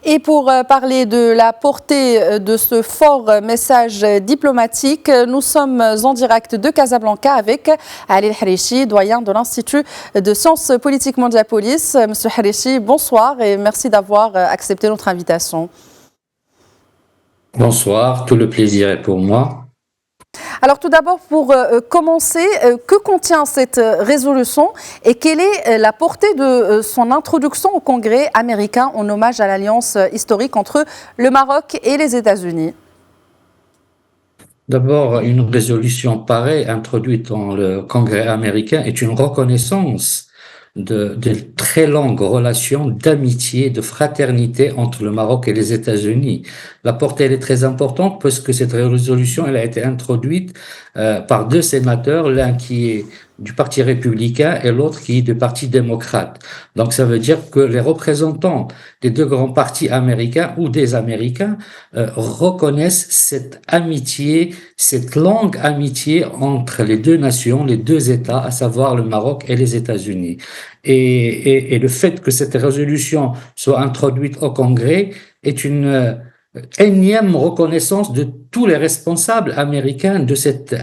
Et pour parler de la portée de ce fort message diplomatique, nous sommes en direct de Casablanca avec Ali El-Harichi, doyen de l'Institut de sciences politiques Mondiapolis. Monsieur Harichi, bonsoir et merci d'avoir accepté notre invitation. Bonsoir, tout le plaisir est pour moi. Alors tout d'abord, pour commencer, que contient cette résolution et quelle est la portée de son introduction au Congrès américain en hommage à l'alliance historique entre le Maroc et les États-Unis? D'abord, une résolution pareille introduite dans le Congrès américain est une reconnaissance de très longues relations d'amitié, de fraternité entre le Maroc et les États-Unis. La portée elle est très importante parce que cette résolution elle a été introduite par deux sénateurs, l'un qui est du Parti républicain et l'autre qui est du Parti démocrate. Donc ça veut dire que les représentants des deux grands partis américains ou des Américains reconnaissent cette amitié, cette longue amitié entre les deux nations, les deux États, à savoir le Maroc et les États-Unis. Et le fait que cette résolution soit introduite au Congrès est une énième reconnaissance de tous les responsables américains de cette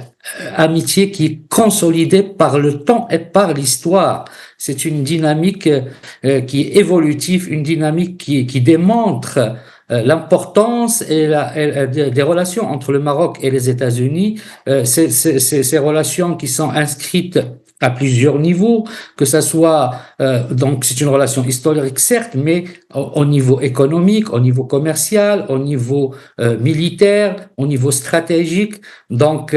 amitié qui est consolidée par le temps et par l'histoire. C'est une dynamique qui est évolutive, une dynamique qui démontre l'importance des relations entre le Maroc et les États-Unis, ces relations qui sont inscrites à plusieurs niveaux, que ça soit donc c'est une relation historique certes, mais au niveau économique, au niveau commercial, au niveau militaire, au niveau stratégique. Donc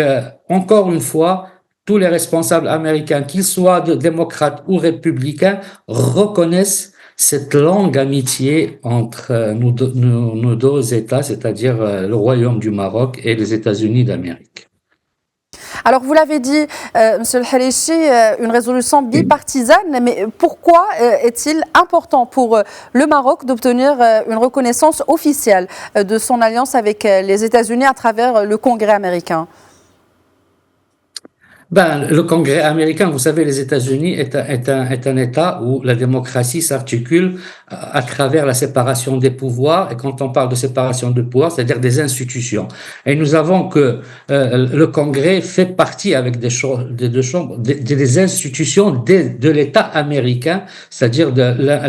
encore une fois, tous les responsables américains, qu'ils soient démocrates ou républicains, reconnaissent cette longue amitié entre nos deux États, c'est-à-dire le Royaume du Maroc et les États-Unis d'Amérique. Alors, vous l'avez dit, Monsieur El-Harichi, une résolution bipartisane, mais pourquoi est-il important pour le Maroc d'obtenir une reconnaissance officielle de son alliance avec les États-Unis à travers le Congrès américain? Le Congrès américain, vous savez, les États-Unis est un État où la démocratie s'articule à travers la séparation des pouvoirs. Et quand on parle de séparation de pouvoirs, c'est-à-dire des institutions. Et nous avons que le Congrès fait partie avec des institutions de l'État américain, c'est-à-dire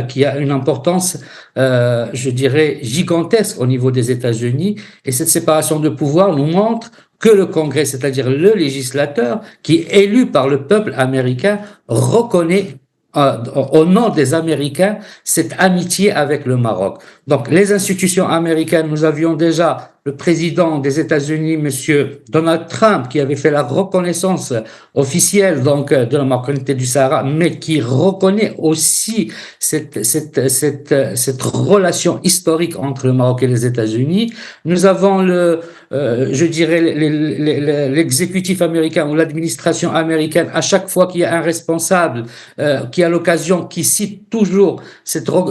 qui a une importance, je dirais, gigantesque au niveau des États-Unis. Et cette séparation de pouvoirs nous montre que le Congrès, c'est-à-dire le législateur, qui est élu par le peuple américain, reconnaît au nom des Américains cette amitié avec le Maroc. Donc les institutions américaines, nous avions déjà le président des États-Unis, Monsieur Donald Trump, qui avait fait la reconnaissance officielle donc de la Marocanité du Sahara, mais qui reconnaît aussi cette relation historique entre le Maroc et les États-Unis. Nous avons je dirais l'exécutif américain ou l'administration américaine, à chaque fois qu'il y a un responsable qui a l'occasion, qui cite toujours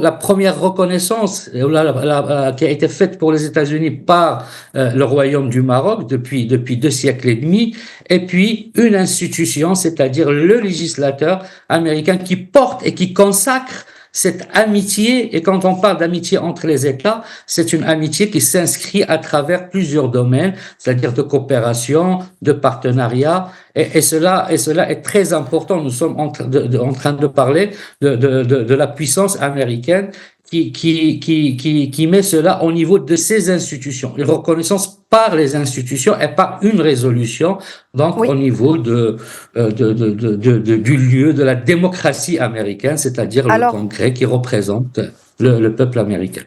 la première reconnaissance qui a été faite pour les États-Unis par le Royaume du Maroc depuis 2 siècles et demi, et puis une institution, c'est-à-dire le législateur américain qui porte et qui consacre cette amitié. Et quand on parle d'amitié entre les États, c'est une amitié qui s'inscrit à travers plusieurs domaines, c'est-à-dire de coopération, de partenariat, et cela est très important. Nous sommes en train de parler de la puissance américaine qui met cela au niveau de ses institutions, une reconnaissance par les institutions et par une résolution, donc oui, au niveau du lieu de la démocratie américaine, c'est-à-dire le Congrès qui représente le peuple américain.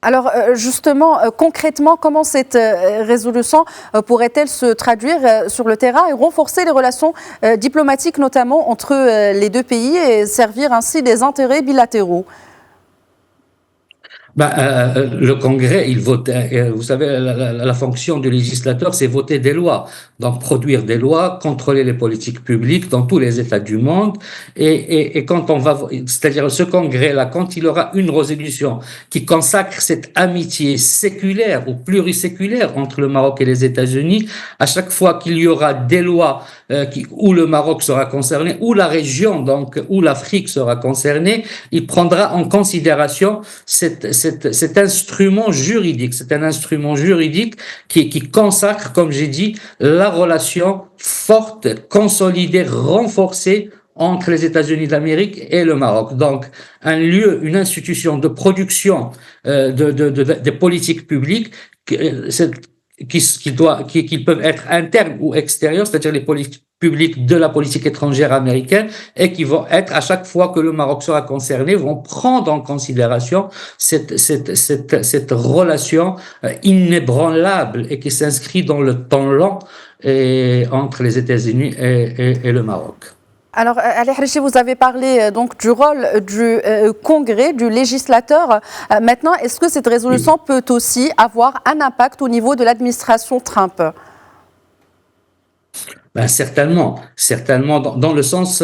Alors justement, concrètement, comment cette résolution pourrait-elle se traduire sur le terrain et renforcer les relations diplomatiques, notamment entre les deux pays, et servir ainsi des intérêts bilatéraux? Le Congrès, il vote. Vous savez, la fonction du législateur, c'est voter des lois. Donc, produire des lois, contrôler les politiques publiques dans tous les États du monde. Et quand on va, c'est-à-dire ce Congrès-là, quand il aura une résolution qui consacre cette amitié séculaire ou pluriséculaire entre le Maroc et les États-Unis, à chaque fois qu'il y aura des lois où le Maroc sera concerné, où la région, donc, où l'Afrique sera concernée, il prendra en considération cette cet instrument juridique. C'est un instrument juridique qui consacre, comme j'ai dit, la relation forte, consolidée, renforcée entre les États-Unis d'Amérique et le Maroc. Donc, un lieu, une institution de production des politiques publiques qui peuvent être internes ou extérieures, c'est-à-dire les politiques publiques de la politique étrangère américaine, et qui vont être, à chaque fois que le Maroc sera concerné, vont prendre en considération cette relation inébranlable et qui s'inscrit dans le temps long entre les États-Unis et le Maroc. Alors, Ali Harichi, vous avez parlé donc du rôle du Congrès, du législateur. Maintenant, est-ce que cette résolution peut aussi avoir un impact au niveau de l'administration Trump? Ben, certainement, dans le sens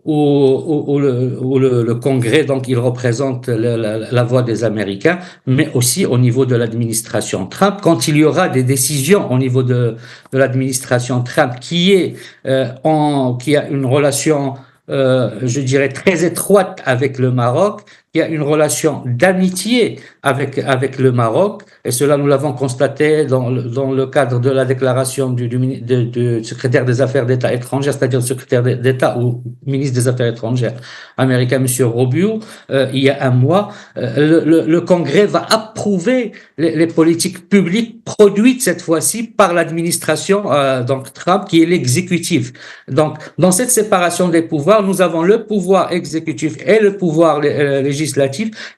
où le Congrès, donc, il représente la voix des Américains, mais aussi au niveau de l'administration Trump. Quand il y aura des décisions au niveau de l'administration Trump qui a une relation, je dirais, très étroite avec le Maroc, qui a une relation d'amitié avec le Maroc, et cela nous l'avons constaté dans le cadre de la déclaration du secrétaire des Affaires d'État étrangères, c'est-à-dire le secrétaire d'État ou ministre des Affaires étrangères américain, M. Rubio, il y a un mois. Le Congrès va approuver les politiques publiques produites cette fois-ci par l'administration donc Trump, qui est l'exécutif. Donc, dans cette séparation des pouvoirs, nous avons le pouvoir exécutif et le pouvoir législatif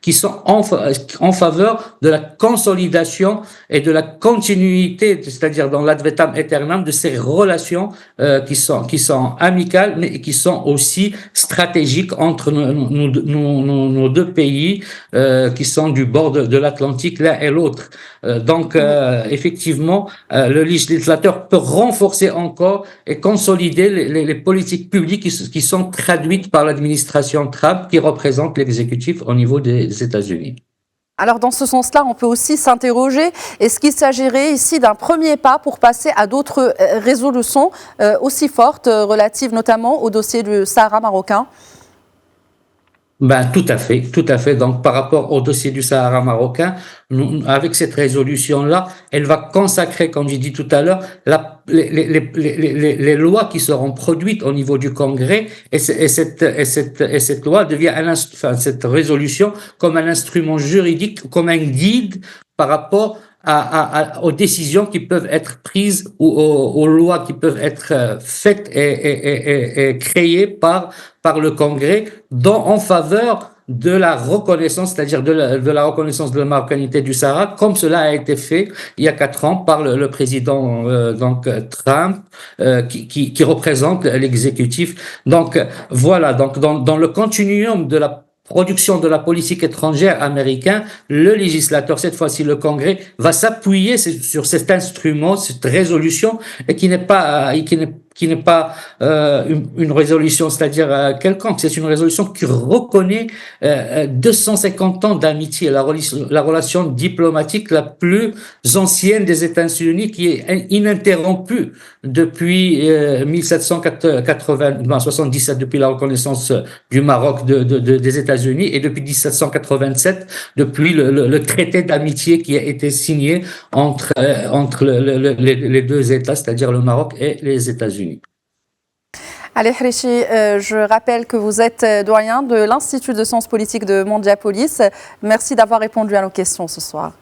qui sont en faveur de la consolidation et de la continuité, c'est-à-dire dans l'ad vitam aeternam de ces relations qui sont amicales, mais qui sont aussi stratégiques entre nos deux pays qui sont du bord de l'Atlantique l'un et l'autre. Donc, effectivement, le législateur peut renforcer encore et consolider les politiques publiques qui sont traduites par l'administration Trump, qui représente l'exécutif au niveau des États-Unis. Alors dans ce sens-là, on peut aussi s'interroger, est-ce qu'il s'agirait ici d'un premier pas pour passer à d'autres résolutions aussi fortes, relatives notamment au dossier du Sahara marocain ? Ben, tout à fait. Donc, par rapport au dossier du Sahara marocain, avec cette résolution-là, elle va consacrer, comme j'ai dit tout à l'heure, les lois qui seront produites au niveau du Congrès, et cette loi devient cette résolution comme un instrument juridique, comme un guide par rapport aux décisions qui peuvent être prises ou aux lois qui peuvent être faites et créées par le Congrès en faveur de la reconnaissance, c'est-à-dire de la reconnaissance de la marocanité du Sahara, comme cela a été fait il y a 4 ans par le président donc Trump, qui représente l'exécutif. Donc voilà, donc dans le continuum de la production de la politique étrangère américaine, le législateur, cette fois-ci le Congrès, va s'appuyer sur cet instrument, cette résolution, et qui n'est pas une résolution, c'est-à-dire quelconque. C'est une résolution qui reconnaît 250 ans d'amitié, la relation diplomatique la plus ancienne des États-Unis, qui est ininterrompue depuis 1777, depuis la reconnaissance du Maroc des États-Unis, et depuis 1787, depuis le traité d'amitié qui a été signé entre les deux États, c'est-à-dire le Maroc et les États-Unis. Ali Harichi, je rappelle que vous êtes doyen de l'Institut de sciences politiques de Mondiapolis. Merci d'avoir répondu à nos questions ce soir.